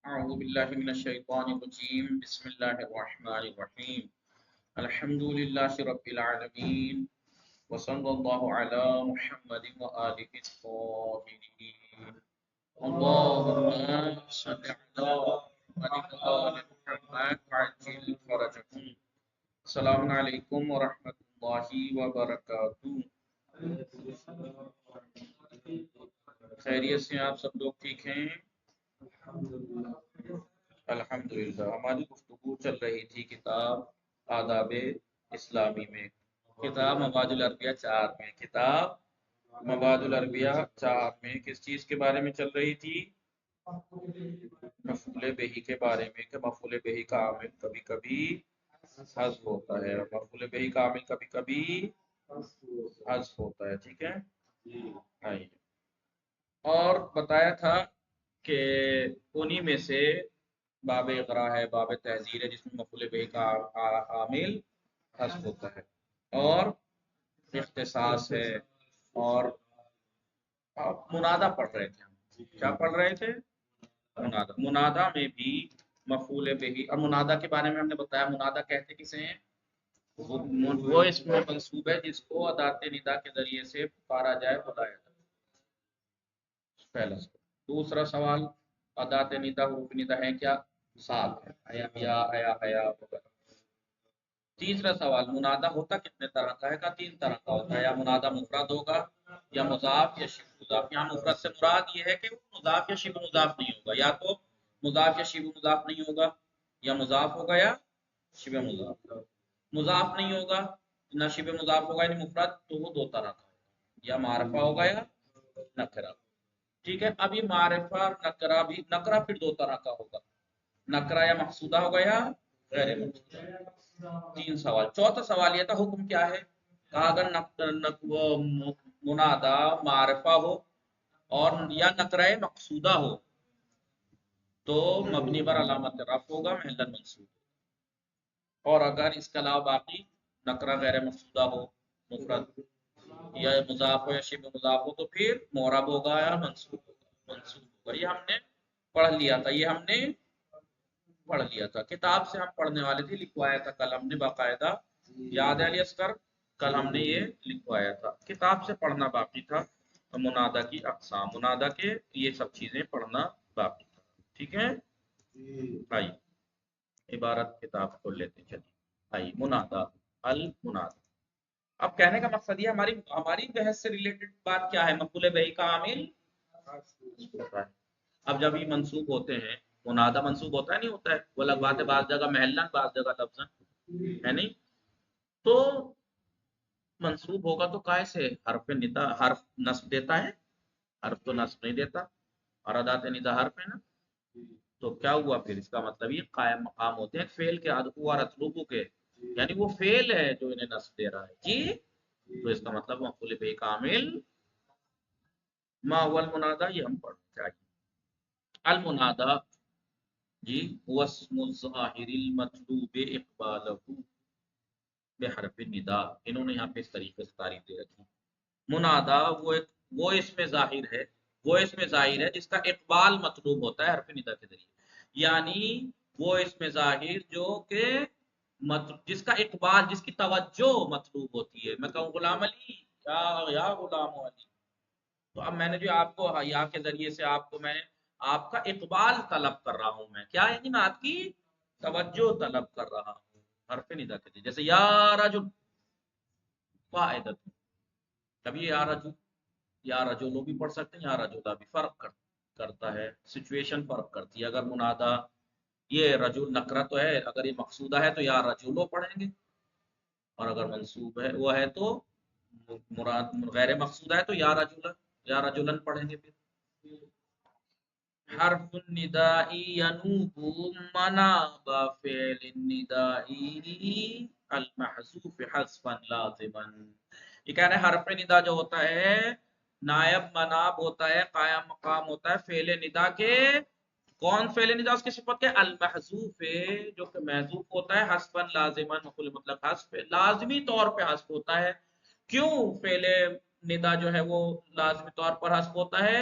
أعوذ بالله من الشيطان الرجيم بسم الله الرحمن الرحيم الحمد لله رب العالمين وصلى الله على محمد وآله الطاهرين اللهم صل على محمد وآل محمد وعجل فرجهم السلام عليكم ورحمة الله وبركاته. خیریت سے آپ سب لوگ ٹھیک ہیں؟ الحمدللہ. ہماری گفتگو چل رہی تھی کتاب آداب اسلامی میں، کتاب مواد العربیہ 4 میں. کتاب مواد العربیہ 4 میں کس چیز کے بارے میں چل رہی تھی؟ مفعول بہی کے بارے میں، کہ مفعول بہی کا عامل کبھی کبھی حذف ہوتا ہے، مفعول بہی کا عامل کبھی کبھی حذف ہوتا ہے. ٹھیک ہے. آئیے. اور بتایا تھا کہ انہی میں سے باب اقرا ہے، باب تحذیر ہے، جس میں مفعول بہ کا عامل حذف ہوتا ہے، اور اختصاص ہے، اور منادہ پڑھ رہے تھے ہم. کیا پڑھ رہے تھے؟ منادہ. منادہ میں بھی مفعول بہ، اور منادہ کے بارے میں ہم نے بتایا منادہ کہتے کسے ہیں؟ وہ اس میں منصوب ہے جس کو ادات ندا کے ذریعے سے پکارا جائے، بلایا جائے. پہلا سوال. دوسرا سوال، ادات ندا حروف ندا ہے کیا؟ 7 ہے، ایا ایا ایا وغیرہ. تیسرا سوال، منادہ ہوتا کتنے طرح کا ہے؟ کا 3 طرح کا ہوتا ہے. یا منادہ مفرد ہوگا، یا مضاف، یا شبہ مضاف. یہاں مفرد سے مراد یہ ہے کہ وہ مضاف یا شبہ مضاف نہیں ہوگا، یا تو مضاف یا شبہ مضاف نہیں ہوگا، یا مضاف ہوگا یا شبہ مضاف. مضاف نہیں ہوگا، نہ شبہ مضاف ہوگا یعنی مفرد، تو وہ 2 طرح کا ہوگا، یا معرفہ ہوگا یا نکرہ. ٹھیک ہے. اب یہ معرفہ اور نکرہ بھی، نکرہ پھر 2 طرح کا ہوگا، نکرہ یا مقصودہ ہوگا یا غیر مقصودہ. 3 سوال. چوتھا سوال یہ تھا حکم کیا ہے؟ کہا اگر منادہ معرفہ ہو اور یا نکرہ مقصودہ ہو تو مبنی پر علامت رفع ہوگا، محل منصوب. اور اگر اس کے علاوہ باقی نکرہ غیر مقصودہ ہو، مفرد یا مضاف ہو یا شبہ مضاف ہو، تو پھر معرب ہوگا یا منصوب ہوگا. منصوب ہوگا. یہ ہم نے پڑھ لیا تھا، یہ ہم نے پڑھ لیا تھا. کتاب سے ہم پڑھنے والے تھے، لکھوایا تھا کل ہم نے باقاعدہ. یاد ہے علی اصغر؟ کل ہم نے یہ لکھوایا تھا. کتاب سے پڑھنا باقی تھا منادہ کی اقسام، منادہ کے یہ سب چیزیں پڑھنا باقی تھا. ٹھیک ہے. آئیے عبارت کتاب کھول لیتے ہیں. چلیے آئیے. منادہ، المنادہ. اب کہنے کا مقصد یہ ہماری بحث سے ریلیٹڈ بات کیا ہے؟ مفعول بہ کا عامل. اب جب یہ منصوب ہوتے ہیں، منادہ منصوب ہوتا ہے نہیں ہوتا ہے، وہ الگ بات ہے، بعض جگہ محلن بعض جگہ لفظن ہے نہیں. تو منصوب ہوگا تو کائے سے؟ حرف ندا، حرف نصب دیتا ہے؟ حرف تو نصب نہیں دیتا، اور ادات ندا حرف ہے نا. تو کیا ہوا پھر؟ اس کا مطلب یہ قائم مقام ہوتے ہیں فعل کے، ادعو اور اطلبو کے، یعنی وہ فعل ہے جو انہیں نصب دے رہا ہے. جی تو اس کا مطلب مفعول بہ کامل ما هو المنادى، یہ ہم پڑھنا چاہیے. المنادى جی هو اسم الظاہر المطلوب اقبالہ بحرف النداء. انہوں نے یہاں پہ اس طریقے سے تعریف دے رکھی. منادہ وہ اسم ظاہر ہے، وہ اسم ظاہر ہے جس کا اقبال مطلوب ہوتا ہے حرف ندا کے ذریعے. یعنی وہ اسم ظاہر جو کہ جس کا اقبال، جس کی توجہ مطلوب ہوتی ہے. میں کہوں غلام علی، یا غلام علی، تو اب میں نے جو آپ کو یا کے ذریعے سے آپ کو میں نے آپ کا اقبال طلب کر رہا ہوں. میں کیا یعنی میں آپ کی توجہ طلب کر رہا ہوں حرف ندا کے ذریعے. جیسے یا رجل قاعدۃ، کبھی یا رجل یا رجولو بھی پڑھ سکتے ہیں، یا رجولا بھی. فرق کرتا ہے، سچویشن فرق کرتی ہے. اگر منادہ یہ رجل نکرہ تو ہے، اگر یہ مقصودہ ہے تو یا رجولو پڑھیں گے، اور اگر منصوب ہے وہ ہے تو مراد غیر مقصودہ ہے تو یا رجلا، یا رجلن پڑھیں گے. پھر حرف النداء ینوب مناب فعل النداء المحذوف حذفا لازما. یہ کہہ رہے ہیں حرف ندا جو ہوتا ہے نائب مناب ہوتا ہے، قائم مقام ہوتا ہے فعل ندا کے. کون فعل ندا؟ اس کی صفت کے المحذوف، جو کہ محذوف ہوتا ہے حذفا لازما، مفعول مطلق حذف، لازمی طور پہ حذف ہوتا ہے. کیوں فعل ندا جو ہے وہ لازمی طور پر حذف ہوتا ہے؟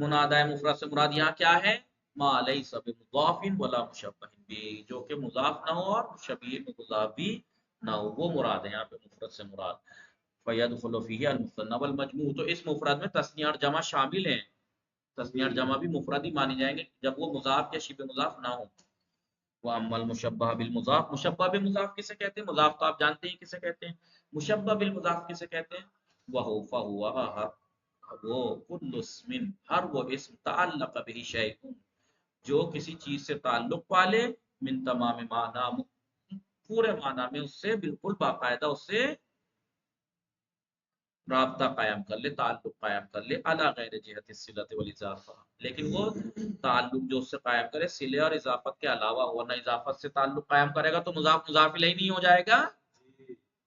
منادہ مفرد سے مراد یہاں کیا ہے؟ ما لیس بمضاف ولا مشبہ بھی، جو کہ مضاف نہ ہو اور شبیہ میں مضاف بھی نہ ہو، وہ مراد ہے یہاں پہ مفرد سے مراد۔ فیدخل فیہ المثنی والمجموع، تو اس مفرد میں تثنیہ اور جمع شامل ہیں، تثنیہ اور جمع بھی مفرد ہی مانی جائیں گے جب وہ مضاف یا شبہ مضاف نہ ہو۔ واما المشبہ بالمضاف، مشبہ بالمضاف کسے کہتے ہیں؟ مضاف تو آپ جانتے ہیں کسے کہتے ہیں، مشبہ بالمضاف کسے کہتے ہیں؟ وہو فہو وہ کل اسم، ہر وہ اسم تعلق به شیء، جو کسی چیز سے تعلق پالے، من تمام معنی، پورے معنی میں اس سے بالکل باقاعدہ اس سے رابطہ قائم کر لے، تعلق قائم کر لے، علی غیر جہت الصلۃ والاضافہ، لیکن وہ تعلق جو اس سے قائم کرے صلے اور اضافت کے علاوہ، ورنہ اضافت سے تعلق قائم کرے گا تو مضاف مضاف الیہ نہیں ہو جائے گا،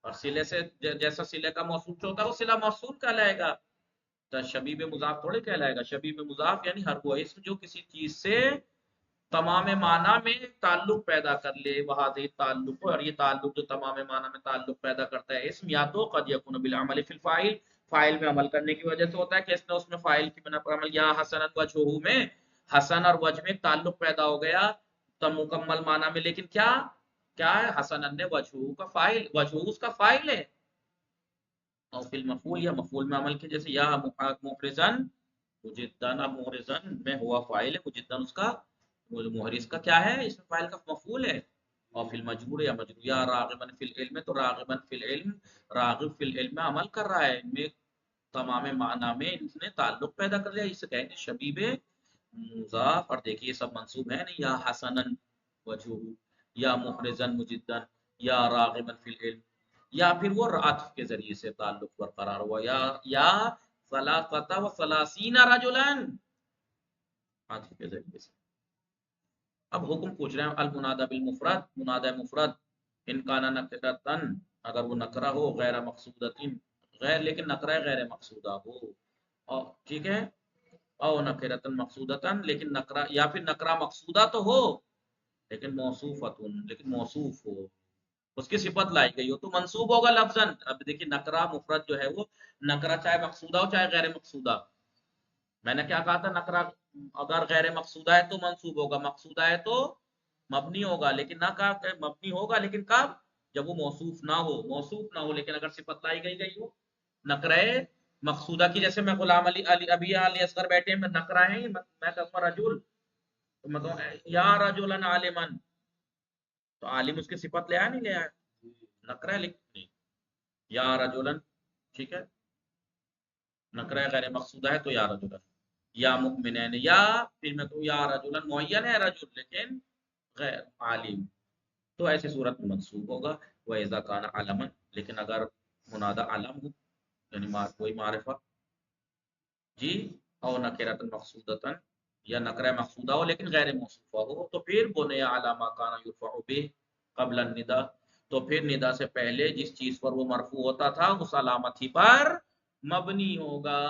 اور صلے سے جیسا صلے کا موصول ہوتا ہے وہ صلہ موصول کہلائے گا، تو شبیہ مضاف تھوڑے کہلائے گا۔ شبیہ مضاف یعنی ہر وہ اسم جو کسی چیز سے تمام معنی میں تعلق پیدا کر لے، وہذہ تعلق، اور یہ تعلق جو تمام معنی میں تعلق پیدا کرتا ہے اسم، یا تو قد یکون بالعمل فی الفاعل، فاعل میں عمل کرنے کی وجہ سے ہوتا ہے کہ اس نے اس میں فاعل کی بنا پر عمل، یا حسنا وجہہ میں حسن اور وجہ میں تعلق پیدا ہو گیا تو مکمل معنی میں، لیکن کیا کیا ہے؟ حسنا نے وجہہ کا فاعل، وجہہ اس کا فاعل ہے، اور فی المفعول یا مفعول میں عمل کے، جیسے یا محرزن مجدن، اب محرزن میں ہوا فاعل ہے، مجدن اس کا محرز کا کیا ہے؟ اس میں فاعل کا مفعول ہے، اور فی المجبور یا مجبور، یا راغبا فی العلم، تو راغبا فی العلم، راغب فی العلم میں عمل کر رہا ہے، میں تمام معنی میں اس نے تعلق پیدا کر لیا، اسے کہیں گے شبیب مضاف، اور دیکھیے یہ سب منصوب ہے نہیں، یا حسنن وجہ، یا محرزن مجدن، یا راغبا فی العلم، یا پھر وہ عطف کے ذریعے سے تعلق برقرار ہوا، یا ثلاثۃ و ثلاثین رجلا، عطف کے ذریعے سے۔ اب حکم پوچھ رہے ہیں، المنادى بالمفرد، منادى مفرد ان کان نکرتن، اگر وہ نکرہ ہو، غیر مقصودۃ، غیر لیکن نکرہ غیر مقصودہ ہو، اور ٹھیک ہے، او نکرتن مقصودۃ، لیکن نکرہ، یا پھر نکرہ مقصودہ تو ہو لیکن موصوفۃ، لیکن موصوف ہو، اس کی صفت لائی گئی ہو تو منصوب ہوگا لفظاً۔ اب دیکھیے نکرہ مفرد جو ہے وہ نکرہ چاہے مقصودہ ہو چاہے غیر مقصودہ، میں نے کیا کہا تھا؟ نکرہ اگر غیر مقصودہ ہے تو منصوب ہوگا، مقصودہ ہے تو مبنی ہوگا، لیکن نہ کہا کہ مبنی ہوگا لیکن کب؟ جب وہ موصوف نہ ہو، موصوف نہ ہو لیکن اگر صفت لائی گئی ہو نکرہ مقصودہ کی، جیسے میں غلام علی ابھی علی اصغر بیٹھے ہیں، میں نکرہ ہے، میں کہوں رجل، تو میں کہوں یا رجلا عالما، تو عالم اس کی صفت لے آیا نہیں لے آیا؟ نکرہ نہیں، یا رجلا، ٹھیک ہے، نکرہ غیر مقصودہ ہے تو یا رجلا، یا مؤمنین، یا پھر میں کہوں یا رجلا، معین ہے رجل لیکن غیر عالم، تو ایسی صورت میں منصوب ہوگا۔ وَإِذَا كَانَ عَلَمًا، لیکن اگر منادى علم ہو یعنی کوئی معرفہ، جی، او نکرۃ مقصودۃ، یا نکرہ مقصودہ ہو لیکن غیر موصوفہ ہو، تو پھر بني علی ما كان يرفع به قبل النداء، تو پھر ندا سے پہلے جس چیز پر وہ مرفوع ہوتا تھا اس علامت ہی پر مبنی ہوگا،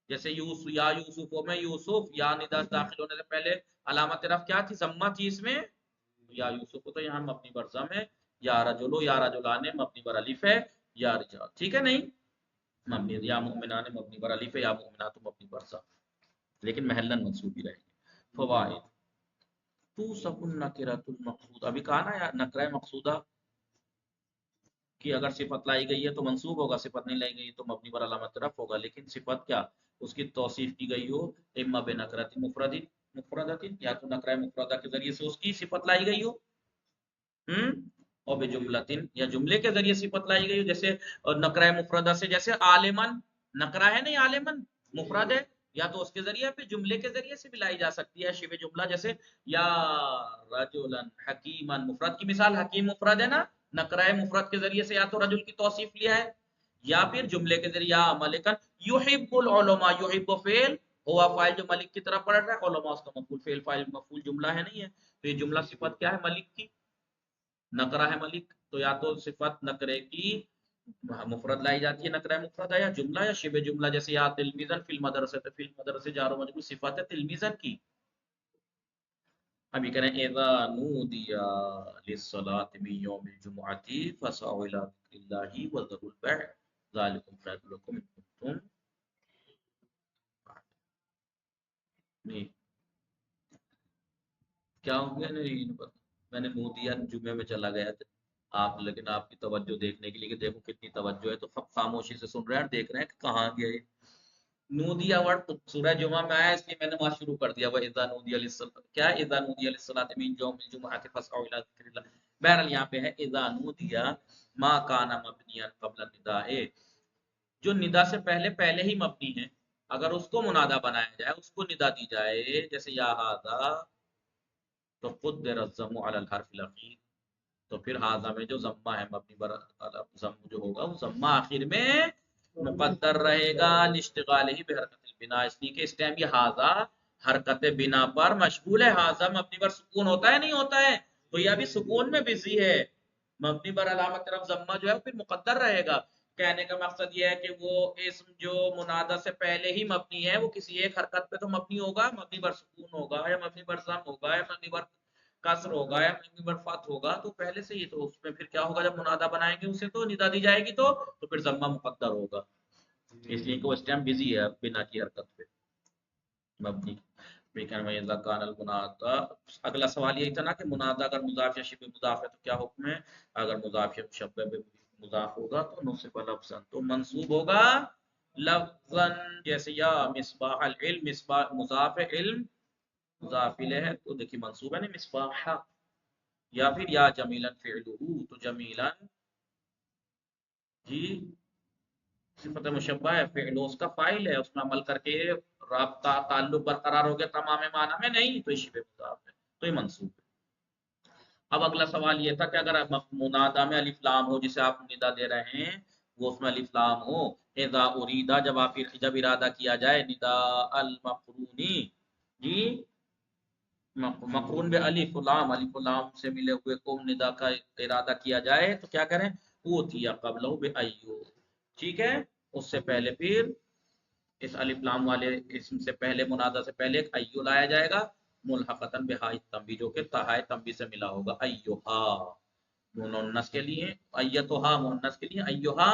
جیسے یوسف، یا یوسف میں یوسف، یا ندا داخل ہونے سے پہلے علامت رفع کیا تھی؟ ضمہ تھی اس میں، یا یوسف تو یہاں مبنی بر ضم ہے، یا رجلو، یا رجلان مبنی بر الف ہے، یا رجال، ٹھیک ہے نہیں، مبنی، یا مؤمنان مبنی بر الف ہے، یا مؤمنات مبنی بر ضم، لیکن محلن منصوب ہی رہے گی۔ فوائد، تو سکن نکرۃ المقصود، ابھی کہا نا یا نکرہ مقصودہ کی اگر صفت لائی گئی ہے تو منصوب ہوگا، صفت نہیں لائی گئی تو مبنی پر علامت رفع ہوگا، لیکن صفت کیا اس کی توصیف کی گئی ہو، اما بنکرۃ مفردۃ، یا تو نکرہ مفردہ کے ذریعے سے اس کی صفت لائی گئی ہو، اور بجملۃ، یا جملے کے ذریعے صفت لائی گئی ہو، جیسے نکرہ مفردہ سے، جیسے عالمن نکرہ ہے نہیں، عالمن مفرد ہے، یا تو اس کے ذریعے پھر جملے کے ذریعے سے بھی لائی جا سکتی ہے شبہ جملہ، جیسے یا رجلا حکیما، مفرد کی مثال حکیم مفرد ہے نا، نکرہ مفرد کے ذریعے سے یا تو رجل کی توصیف لیا ہے، یا پھر جملے کے ذریعے یا ملکن یحب العلماء، یحب فعل ہوا فاعل جو ملک کی طرف پڑھ رہا ہے، علماء اس کا مفعول، فعل فاعل مفعول جملہ ہے نہیں ہے، تو یہ جملہ صفت کیا ہے؟ ملک کی، نکرہ ہے ملک، تو یا تو صفت نکرے کی مفرد لائی جاتی ہے، نکرہ مفرد ہے، یا جملہ یا شبہ جملہ، جیسے یا تلمیذا فی المدرسہ، فی المدرسہ جار و مجرور صفت ہے تلمیذا کی۔ ابھی کریں اذا نودی للصلاة من یوم الجمعۃ فاسعوا الی ذکر اللہ وذروا البیع ذلکم خیر لکم ان کنتم نہیں کیا ہو گیا نہیں پتا، میں نے منہ دیا جمعے میں چلا گیا تھا آپ، لیکن آپ کی توجہ دیکھنے کے لیے کہ دیکھو کتنی توجہ ہے، تو خاموشی سے سن رہے ہیں، دیکھ رہے ہیں کہ کہاں گیا یہ نودیہ ورڈ سورہ جمعہ میں آیا، اس لیے میں نے وہاں شروع کر دیا وہ اذا نودیہ للصلاۃ، کیا اذا نودیہ للصلاۃ من یوم الجمعۃ فاسعوا الی ذکر اللہ، بہرحال یہاں پہ ہے اذا نودیہ ما کان مبنیا قبل النداء، جو ندا سے پہلے پہلے ہی مبنی ہے، اگر اس کو منادہ بنایا جائے، اس کو ندا دی جائے، جیسے یا ھذا، تو قدر الضم علی الحرف الاخیر، تو پھر ھذا میں جو ضمہ ہے مبنی پر ضم جو ہوگا وہ ضمہ آخر میں مقدر رہے گا، لاشتغالہ بحرکت البناء، اس لیے کہ اس ٹائم یہ ھذا حرکت بنا پر مشغول ہے، ھذا مبنی پر سکون ہوتا ہے نہیں ہوتا ہے، تو یہ ابھی سکون میں بزی ہے، مبنی پر علامت طرف ضمہ جو ہے وہ پھر مقدر رہے گا۔ کہنے کا مقصد یہ ہے کہ وہ اسم جو منادہ سے پہلے ہی مبنی ہے وہ کسی ایک حرکت پہ تو مبنی ہوگا، مبنی پر سکون ہوگا یا مبنی پر ضم ہوگا یا مبنی پر کسر ہوگا یا مبنی پر فتح ہوگا، تو پہلے سے ہی تو اس میں پھر کیا ہوگا، جب منادہ بنائیں گے اسے تو ندا دی جائے گی تو پھر ضمہ مقدر ہوگا، اس لیے کہ وہ اس ٹائم بزی ہے بنا کی حرکت پہ مبنی۔ اگلا سوال یہی تھا نا کہ منادہ اگر مضاف یا شبہ مضاف ہے تو کیا حکم ہے، اگر مضاف یا شبہ مضاف ہوگا تو نصب لفظاً، تو منصوب ہوگا لفظاً، جیسے یا مصباح العلم، مصباح مضاف ہے، علم مضاف الیہ ہے تو دیکھیے منصوب ہے نا مصباح، یا پھر یا جمیلا فعلہ، تو جمیلا جی صفت مشبہ ہے، فعل اس کا فاعل ہے، اس میں عمل کر کے رابطہ تعلق برقرار ہو گیا تمام معنی میں، نہیں تو یہ شبہ مضاف ہے تو یہ منصوب ہے۔ اب اگلا سوال یہ تھا کہ اگر منادہ میں الف لام ہو، جسے آپ ندا دے رہے ہیں وہ اس میں الف لام ہو، اذا اریدا جب ارادہ کیا جائے، ندا المقرونی جی مقرون بے الف لام، الف لام سے ملے ہوئے کو ندا کا ارادہ کیا جائے تو کیا کریں، اوتیا قبلہ بے ایو، ٹھیک ہے، اس سے پہلے پھر اس الف لام والے اسم سے پہلے منادہ سے پہلے ایک ایو لایا جائے گا، ملحقتاً بہائی تنبی، جو کہ تہائے تنبی سے ملا ہوگا، ایوہا مونس کے لیے، ایتوہا مونس کے لیے، ایوہا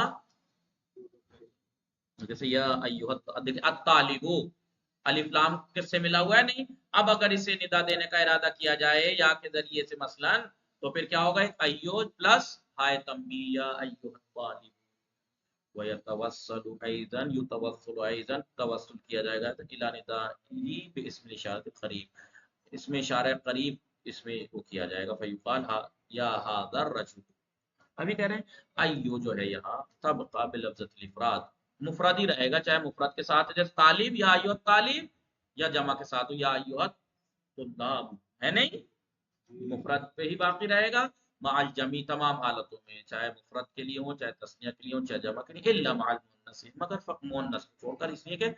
جیسے یا ایوہ دیکھیں الطالب، الف لام کس سے ملا ہوا ہے، نہیں، اب اگر اسے ندا دینے کا ارادہ کیا جائے یا کے ذریعے سے مثلا، تو پھر کیا ہوگا، ایک ایو پلس ہائے تنبی، یا ایوہ الطالب، وَيَتَوَسَّلُ أَيْضًا يُتَوَسَّلُ أَيْضًا توسل کیا جائے گا إِلَى نِدَائِهِ بِاسْمِ الإشارة قریب، اس میں اشارہ قریب اس میں وہ کیا جائے گا، فیقال یا هذا الرجل، ابھی کہہ رہے ہیں ایو جو ہے یہاں تبقى بلفظۃ الافراد، مفرد ہی رہے گا، چاہے مفرد کے ساتھ جیسے طالب یا ایو الطالب، یا جمع کے ساتھ یا ایو الطلاب، ہے نہیں، مفرد پہ ہی باقی رہے گا، مع الجمی تمام حالتوں میں، چاہے مفرد کے لیے ہو، چاہے تسنیہ کے لیے ہو، چاہے جمع کے لیے، الا مع المؤنث، مگر مؤنث کو چھوڑ کر، اس لیے کہ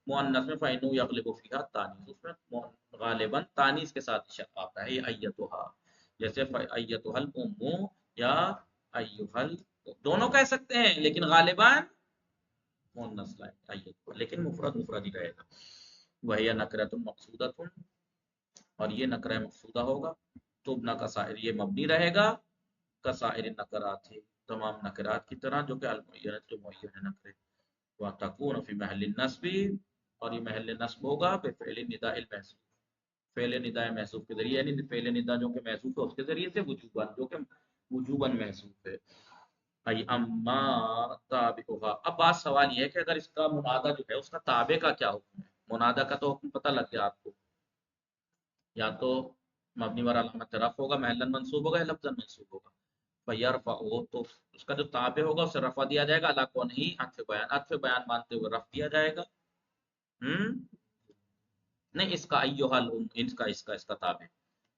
مؤنث میں فإنه يغلب فيها التانیث، اس میں غالباً تانیث کے ساتھ شق آتا ہے، ایتھا، جیسے ایتھا الام یا ایھا، دونوں کہہ سکتے ہیں لیکن غالباً مؤنث لائے ایتھا، لیکن مفرد مفرد ہی رہے گا، وہی نکرۃ مقصودۃ، اور یہ نکرہ مقصودہ ہوگا، تبنا کا سائر، یہ مبنی رہے گا، کا سائر نکرات ہے، تمام نکرات کی طرح جو کہ المعینۃ جو معین نکرے، وتکون فی محل النصب، اور یہ محل نصب ہوگا بفعل النداء المحذوف، فعل نداء محذوف کے ذریعے، یعنی فعل نداء جو کہ محذوف ہے اس کے ذریعے سے، وجوباً جو کہ وجوباً محذوف ہے، ای اما تابعها، اب بات سوال یہ ہے کہ اگر اس کا منادہ جو ہے اس کا تابع کا کیا حکم ہے، منادہ کا تو حکم پتہ لگ گیا آپ کو، یا تو مبنی ور علامت رفع ہوگا، محلاً منصوب ہوگا، یا لفظاً منصوب ہوگا، فیرفع، تو اس کا جو تابع ہوگا اسے رفع دیا جائے گا، علی کونہ عطف بیان مانتے ہوئے رفع دیا جائے گا، نہیں اس کا ایھا الام، اس کا تابع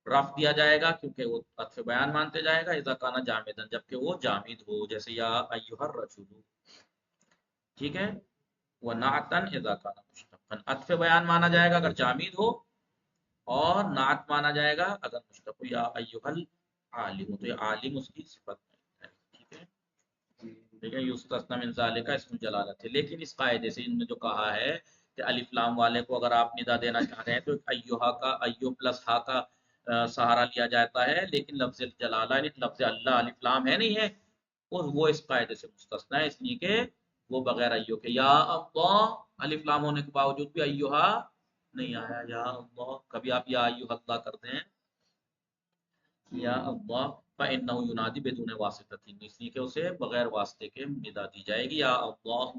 رفع دیا جائے گا کیونکہ وہ عطف بیان مانتے جائے گا، اذا کان جامداً، جبکہ وہ جامد ہو، جیسے یا ایھا الرجل، ٹھیک ہے، ونعتاً اذا کان مشتقاً، عطف بیان مانا جائے گا اگر جامد ہو، اور نعت مانا جائے گا اگر مشتق ہو، یا ایھا العالم، تو یہ عالم اس کی صفت ہے، ٹھیک ہے، ٹھیک ہے، یستثنی من ذالک اسم جلالت ہے، لیکن اس قاعدے سے ان نے جو کہا ہے کہ الف لام والے کو اگر آپ ندا دینا چاہ رہے ہیں تو ایھا کا ایو پلس ہا کا سہارا لیا جاتا ہے، لیکن لفظ جلالہ یعنی لفظ اللہ الف لام ہے نہیں ہے، وہ اس قاعدے سے مستثنا ہے، اس لیے کہ وہ بغیر ایو کے، یا اللہ الف لام ہونے کے باوجود بھی ایھا نہیں آیا یا اللہ. کبھی آپ یا ایھا اللہ کرتے ہیں یا اللہ فإنه ینادی بدون واسطۃ، اس لیے کہ اسے بغیر واسطے کے ندا دی جائے گی، یا اللہ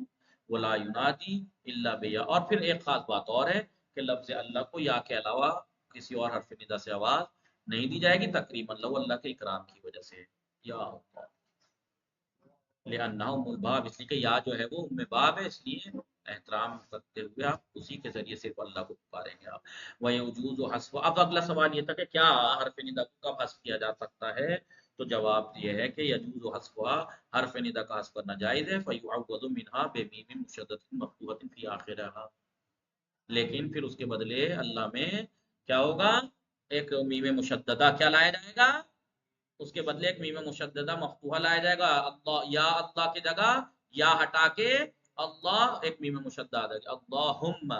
ولا ینادی الا بیا. اور پھر ایک خاص بات اور ہے کہ لفظ اللہ کو یا کے علاوہ کسی اور حرف ندا سے آواز نہیں دی جائے گی، تقریبا لو اللہ کے اکرام کی وجہ سے. یا اللہ لأنہ ام الباب، اس لیے کہ یا جو ہے وہ ام باب ہے، اس لیے احترام کرتے ہوئے آپ اسی کے ذریعے صرف اللہ کو پکاریں گے آپ. وَيَجُوزُ حَذْفُ، اب اگلا سوال یہ تھا کہ کیا حرف ندا کو کب حذف کیا جا سکتا ہے؟ تو جواب یہ ہے کہ یجوز حذفها، حرف ندا کا حذف کرنا جائز ہے. فَيُعَوَّضُ مِنْهَا بِمِيمٍ مُشَدَّدَةٍ مَفْتُوحَةٍ فِي آخِرِهَا، لیکن پھر اس کے بدلے اللہ میں کیا ہوگا؟ ایک میم مشددہ کیا لایا جائے گا؟ اس کے بدلے ایک میم مشددہ مفتوحہ لایا جائے گا. اللہ یا اللہ کی جگہ یا ہٹا کے اللہ ایک میم مشددہ آ جائے گا، اللہم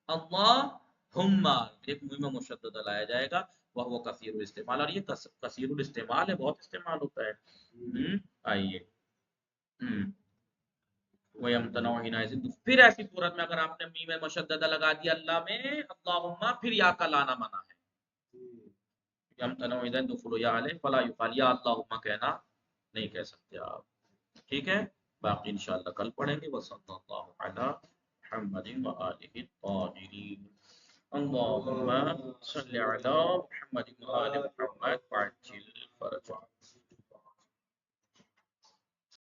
اللہم ایک میم مشددہ لایا جائے گا. وہ کثیر الاستعمال، اور یہ کثیر الاستعمال ہے، بہت استعمال ہوتا ہے. آئیے وَيَمْتَنَعُ حِينَئِذٍ، پھر ایسی صورت میں اگر آپ نے میم مشددہ لگا دیا اللہ میں اللہم، پھر یا کا لانا منع ہے. یمتنع اذن دخول یا علیہ فلا یقال یا اللہم کہنا نہیں کہہ سکتے آپ. ٹھیک ہے، باقی انشاءاللہ کل پڑھیں گے. وصلی اللہ علی محمد و آلہ الطاہرین. اللہم صلی علی محمد و آل محمد.